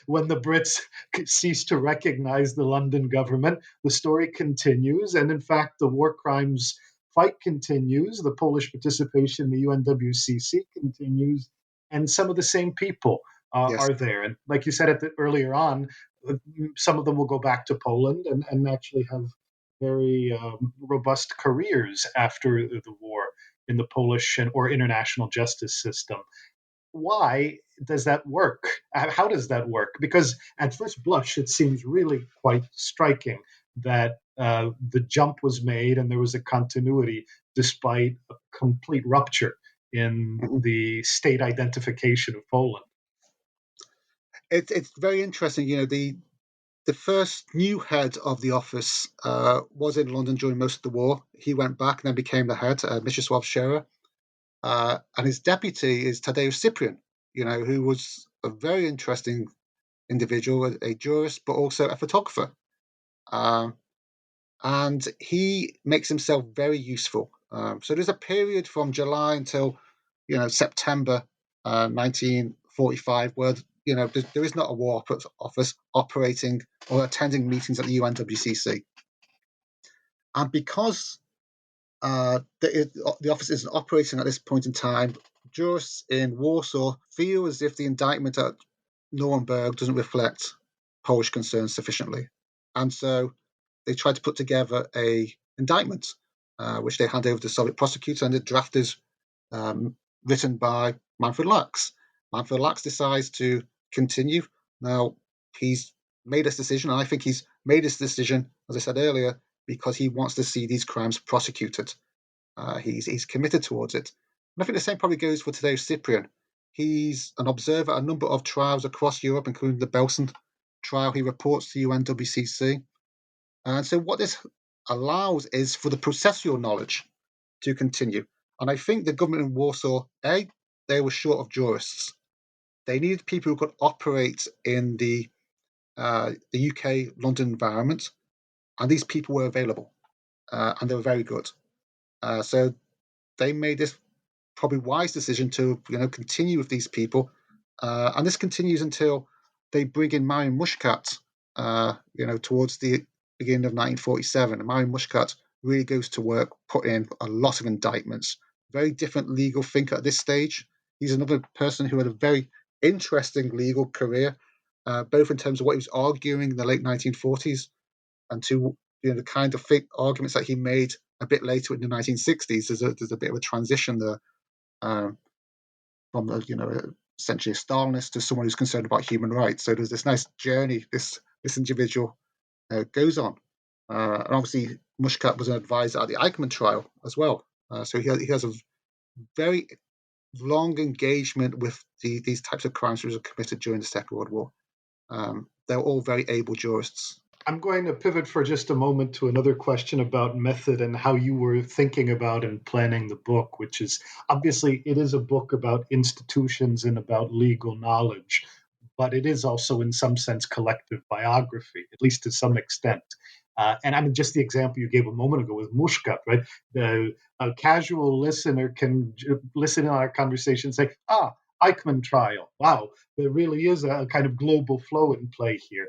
When the Brits cease to recognize the London government, the story continues, and in fact, the war crimes fight continues. The Polish participation in the UNWCC continues, and some of the same people are there. And like you said earlier on, some of them will go back to Poland and actually have very robust careers after the war in the Polish or international justice system. Why does that work? How does that work? Because at first blush, it seems really quite striking that the jump was made and there was a continuity despite a complete rupture in the state identification of Poland. It's very interesting. The first new head of the office was in London during most of the war. He went back and then became the head, Mieczysław Scherer. And his deputy is Tadeusz Cyprian, who was a very interesting individual, a jurist, but also a photographer. And he makes himself very useful. So there's a period from July until, September 1945, where there is not a war office operating or attending meetings at the UNWCC. And because the office isn't operating at this point in time, jurists in Warsaw feel as if the indictment at Nuremberg doesn't reflect Polish concerns sufficiently. And so they try to put together a indictment, which they hand over to the Soviet prosecutor, and the draft is written by Manfred Lax. Manfred Lax decides to continue. Now, he's made this decision, and I think he's made this decision, as I said earlier, because he wants to see these crimes prosecuted. He's committed towards it. And I think the same probably goes for Tadeusz Cyprian. He's an observer at a number of trials across Europe, including the Belsen trial. He reports to UNWCC. And so what this allows is for the processual knowledge to continue. And I think the government in Warsaw, they were short of jurists. They needed people who could operate in the UK London environment, and these people were available, and they were very good. So they made this probably wise decision to continue with these people, and this continues until they bring in Marian Muscat, towards the beginning of 1947. And Marian Muscat really goes to work, put in a lot of indictments. Very different legal thinker at this stage. He's another person who had a very interesting legal career, both in terms of what he was arguing in the late 1940s and to the kind of arguments that he made a bit later in the 1960s. There's a bit of a transition there, from essentially a Stalinist to someone who's concerned about human rights. So there's this nice journey this individual goes on, and obviously Muscat was an advisor at the Eichmann trial as well. So he has a very long engagement with these types of crimes which were committed during the Second World War. They're all very able jurists. I'm going to pivot for just a moment to another question about method and how you were thinking about and planning the book, which is obviously it is a book about institutions and about legal knowledge, but it is also in some sense collective biography, at least to some extent. And I mean, just the example you gave a moment ago with Muscat, right? A casual listener can listen in on our conversation and say, Eichmann trial. Wow, there really is a kind of global flow in play here.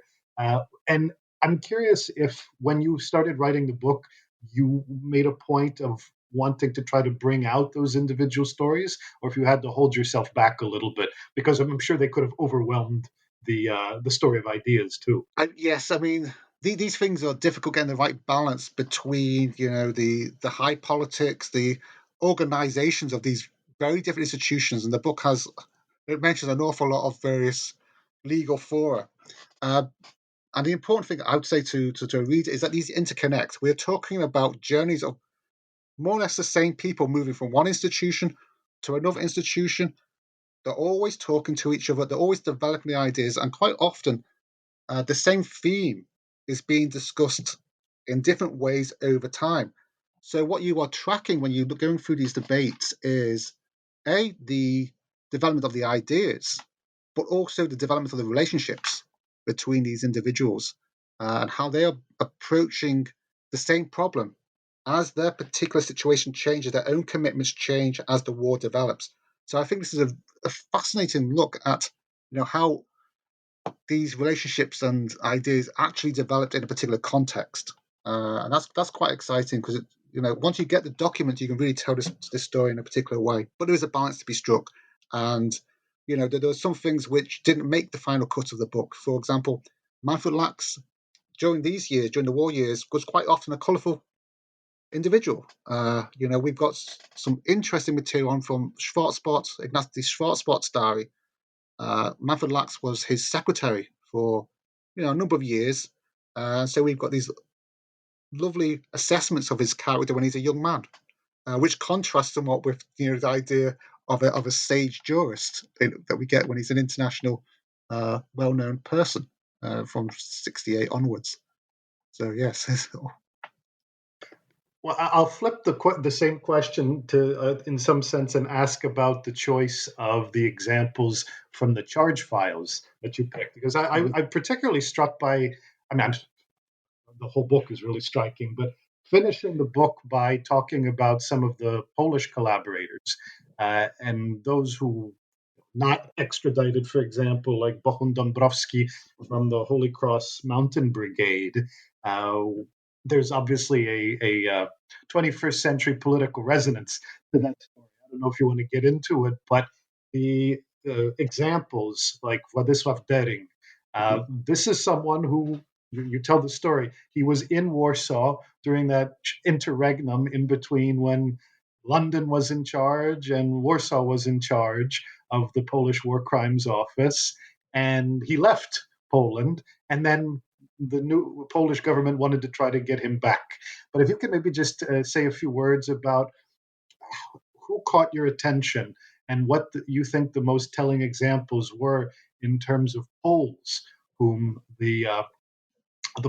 And I'm curious if when you started writing the book, you made a point of wanting to try to bring out those individual stories, or if you had to hold yourself back a little bit, because I'm sure they could have overwhelmed the story of ideas too. Yes, I mean, these things are difficult, getting the right balance between the high politics, the organizations of these very different institutions, and the book mentions an awful lot of various legal fora. And the important thing I would say to a reader is that these interconnect. We're talking about journeys of more or less the same people moving from one institution to another institution. They're always talking to each other. They're always developing the ideas. And quite often, the same theme is being discussed in different ways over time. So what you are tracking when you're going through these debates is, the development of the ideas, but also the development of the relationships between these individuals, and how they are approaching the same problem as their particular situation changes, their own commitments change as the war develops. So I think this is a fascinating look at how these relationships and ideas actually developed in a particular context, and that's quite exciting because once you get the document, you can really tell this story in a particular way. But there is a balance to be struck, and there are some things which didn't make the final cut of the book. For example, Manfred Lachs, during the war years, was quite often a colourful individual. We've got some interesting material on from Schwarzbart, Ignatius Schwarzbart's diary. Manfred Lachs was his secretary for a number of years. So we've got these lovely assessments of his character when he's a young man, which contrasts somewhat with the idea of a sage jurist that we get when he's an international, well-known person from 68 onwards. So yes. Well, I'll flip the same question to, in some sense, and ask about the choice of the examples from the charge files that you picked, because I'm particularly struck by. I mean, the whole book is really striking, but finishing the book by talking about some of the Polish collaborators and those who not extradited, for example, like Bohun Dąbrowski from the Holy Cross Mountain Brigade. There's obviously a 21st century political resonance to that story. I don't know if you want to get into it, but the examples like Władysław Dering, this is someone who, you tell the story, he was in Warsaw during that interregnum in between when London was in charge and Warsaw was in charge of the Polish War Crimes Office, and he left Poland, and then the new Polish government wanted to try to get him back. But if you could maybe just say a few words about who caught your attention and what you think the most telling examples were in terms of Poles whom the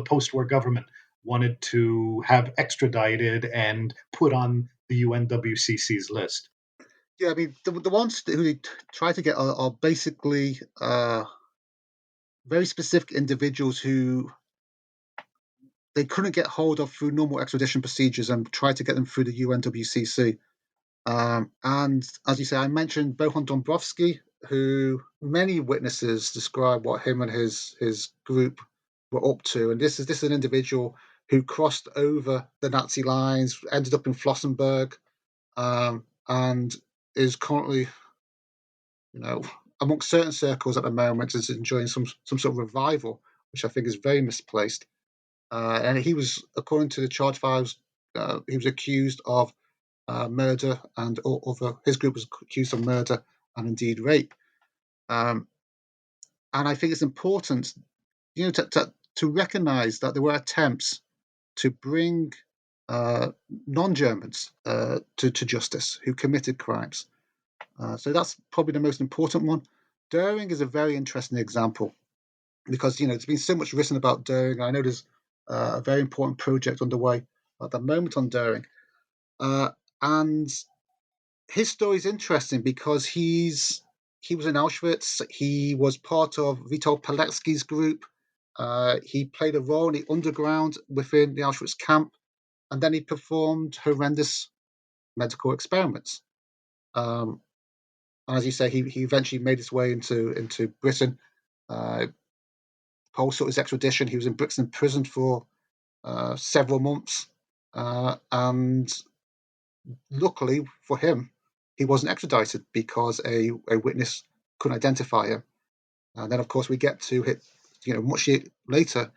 post-war government wanted to have extradited and put on the UNWCC's list? Yeah, I mean, the ones who they try to get are basically very specific individuals who they couldn't get hold of through normal extradition procedures and try to get them through the UNWCC. And as you say, I mentioned Bohan Dombrovsky, who many witnesses describe what him and his group were up to. And this is an individual who crossed over the Nazi lines, ended up in Flossenburg, and is currently, amongst certain circles at the moment, is enjoying some sort of revival, which I think is very misplaced. And he was, according to the charge files, he was accused of murder and other. His group was accused of murder and indeed rape. And I think it's important, to recognise that there were attempts to bring non-Germans to justice who committed crimes. So that's probably the most important one. Goering is a very interesting example because there's been so much written about Goering. I know there's a very important project underway at the moment on Goering, and his story is interesting because he was in Auschwitz. He was part of Witold Pilecki's group. He played a role in the underground within the Auschwitz camp, and then he performed horrendous medical experiments. And as you say, he eventually made his way into Britain. Paul sought his extradition. He was in Brixton prison for several months, and luckily for him, he wasn't extradited because a witness couldn't identify him. And then, of course, we get to hit, much later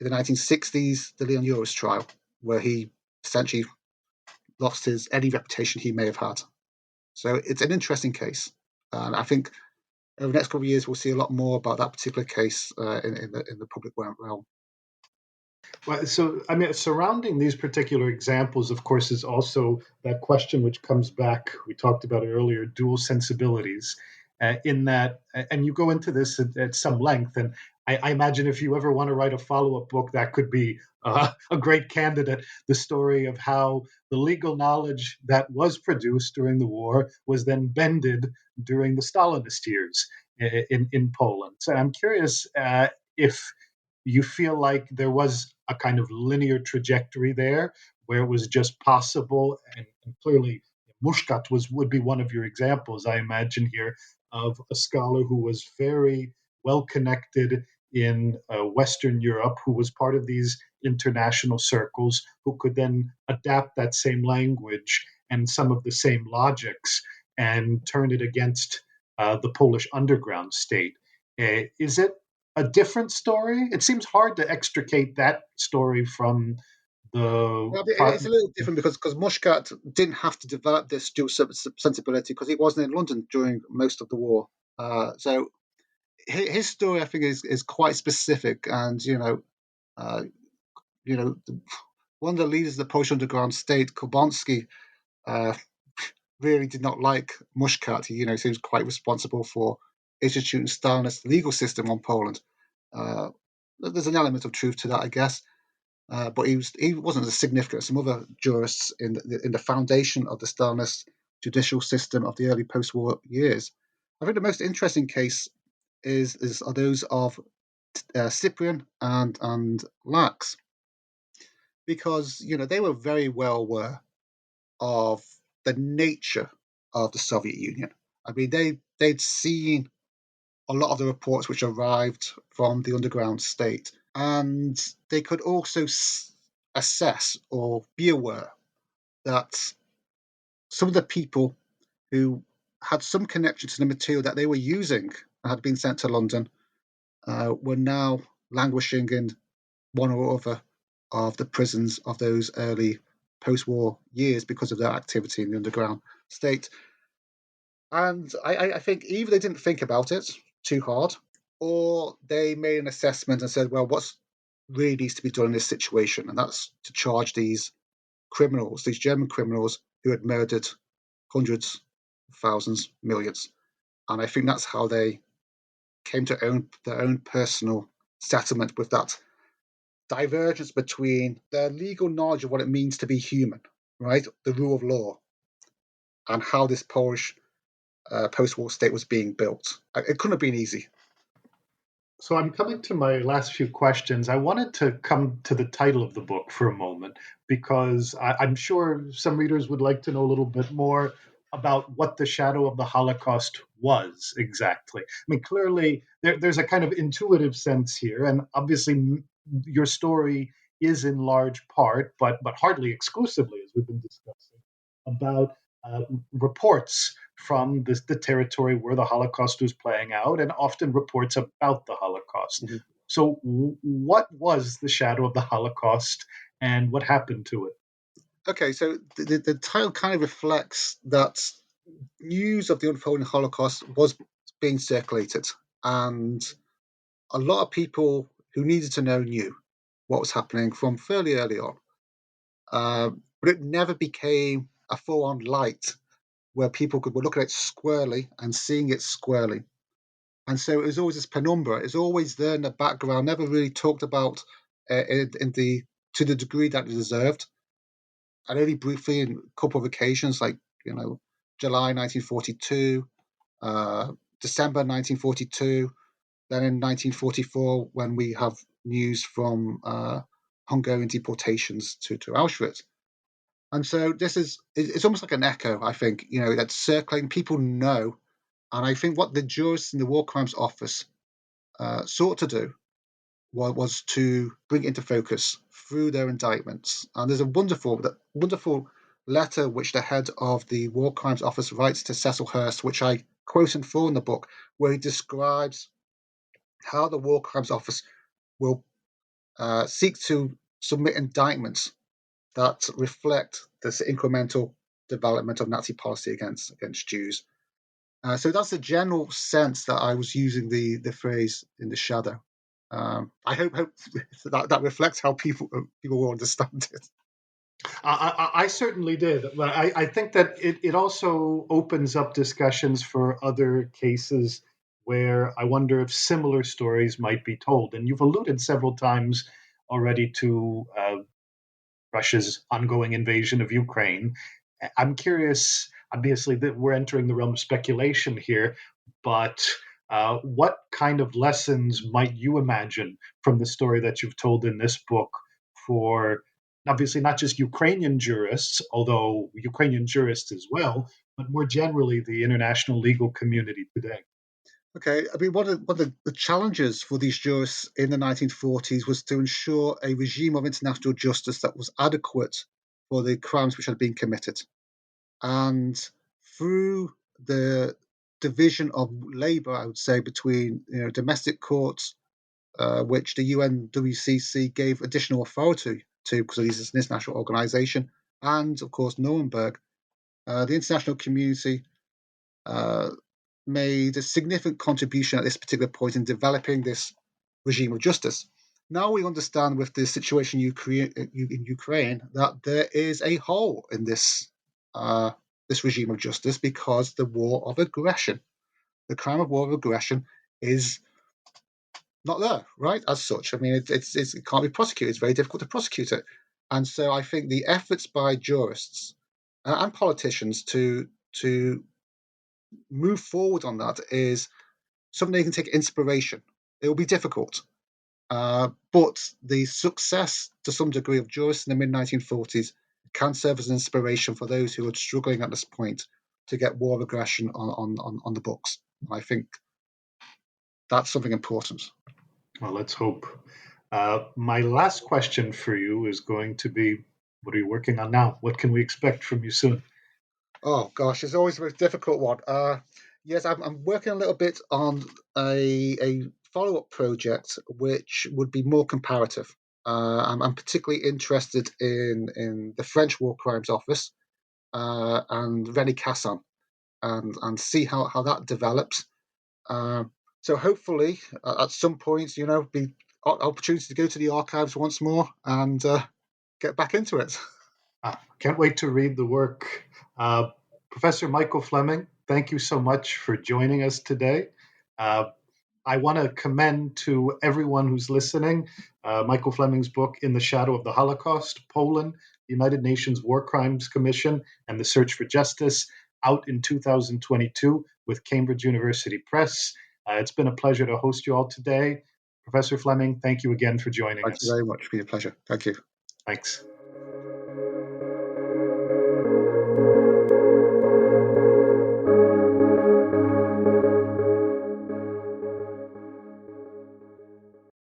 in the 1960s, the Leon Uris trial, where he essentially lost any reputation he may have had. So it's an interesting case, and I think over the next couple of years we'll see a lot more about that particular case in the public realm. Well, so, I mean, surrounding these particular examples, of course, is also that question which comes back. We talked about it earlier, dual sensibilities, in that, and you go into this at some length. And I imagine if you ever want to write a follow-up book, that could be a great candidate, the story of how the legal knowledge that was produced during the war was then bended during the Stalinist years in Poland. So I'm curious if you feel like there was a kind of linear trajectory there where it was just possible, and clearly Mushkat would be one of your examples, I imagine, here, of a scholar who was very well connected in Western Europe, who was part of these international circles, who could then adapt that same language and some of the same logics and turn it against the Polish underground state. Is it a different story? It seems hard to extricate that story from the. Well, it's a little different because Mushkat didn't have to develop this dual sensibility because he wasn't in London during most of the war. So his story, I think, is quite specific, and one of the leaders of the Polish underground state, Kubonsky, really did not like Mushkat. He was quite responsible for instituting Stalinist legal system on Poland. There's an element of truth to that, I guess. But he wasn't as significant as some other jurists in the foundation of the Stalinist judicial system of the early post-war years. I think the most interesting case are those of Cyprian and Lax, because they were very well aware of the nature of the Soviet Union. I mean, they'd seen a lot of the reports which arrived from the underground state, and they could also assess or be aware that some of the people who had some connection to the material that they were using and had been sent to London were now languishing in one or other of the prisons of those early post-war years because of their activity in the underground state. And I think either they didn't think about it too hard, or they made an assessment and said, well, what's really needs to be done in this situation? And that's to charge these criminals, these German criminals who had murdered hundreds, thousands, millions. And I think that's how they came to their own personal settlement with that divergence between their legal knowledge of what it means to be human right? The rule of law and how this Polish post-war state was being built. It couldn't have been easy. So I'm coming to my last few questions. I wanted to come to the title of the book for a moment because I'm sure some readers would like to know a little bit more about what the shadow of the Holocaust was exactly. I mean, clearly there's a kind of intuitive sense here, and obviously your story is in large part, but hardly exclusively, as we've been discussing, about reports from the territory where the Holocaust was playing out, and often reports about the Holocaust. Mm-hmm. So, what was the shadow of the Holocaust, and what happened to it? Okay, so the title kind of reflects that news of the unfolding Holocaust was being circulated, and a lot of people who needed to know knew what was happening from fairly early on. But it never became a full-on light where people were looking at it squarely and seeing it squarely. And so it was always this penumbra. It's always there in the background, never really talked about in the to the degree that it deserved. And only briefly in a couple of occasions, like July 1942, December 1942, then in 1944 when we have news from Hungarian deportations to Auschwitz. And so it's almost like an echo, I think, that's circling. People know. And I think what the jurists in the War Crimes Office sought to do was to bring it into focus through their indictments. And there's a wonderful letter which the head of the War Crimes Office writes to Cecil Hurst, which I quote in full in the book, where he describes how the War Crimes Office will seek to submit indictments that reflect this incremental development of Nazi policy against Jews. So that's the general sense that I was using the phrase "in the shadow." I hope that reflects how people will understand it. I certainly did. I think that it also opens up discussions for other cases where I wonder if similar stories might be told. And you've alluded several times already to Russia's ongoing invasion of Ukraine. I'm curious, obviously, that we're entering the realm of speculation here, but what kind of lessons might you imagine from the story that you've told in this book for obviously not just Ukrainian jurists, although Ukrainian jurists as well, but more generally the international legal community today? Okay, I mean, one of the challenges for these jurists in the 1940s was to ensure a regime of international justice that was adequate for the crimes which had been committed. And through the division of labor, I would say, between domestic courts, which the UNWCC gave additional authority to because it is an international organization, and of course Nuremberg, the international community made a significant contribution at this particular point in developing this regime of justice. Now we understand with the situation in Ukraine that there is a hole in this regime of justice because the war of aggression, the crime of war of aggression, is not there, right? As such, I mean, it can't be prosecuted. It's very difficult to prosecute it, and so I think the efforts by jurists and politicians to move forward on that is something they can take inspiration. It will be difficult, but the success to some degree of jurists in the mid 1940s can serve as an inspiration for those who are struggling at this point to get war of aggression on the books. I think that's something important. Well, let's hope. My last question for you is going to be, what are you working on now? What can we expect from you soon? Oh gosh, it's always a difficult one. Yes, I'm working a little bit on a follow-up project which would be more comparative. I'm particularly interested in the French War Crimes Office and René Cassin and see how that develops. So hopefully, at some point, be opportunity to go to the archives once more and get back into it. Can't wait to read the work. Professor Michael Fleming, thank you so much for joining us today. I want to commend to everyone who's listening Michael Fleming's book, In the Shadow of the Holocaust, Poland, the United Nations War Crimes Commission and the Search for Justice, out in 2022 with Cambridge University Press. It's been a pleasure to host you all today. Professor Fleming, thank you again for joining Thank us. you very much. It's been a pleasure. Thank you. Thanks.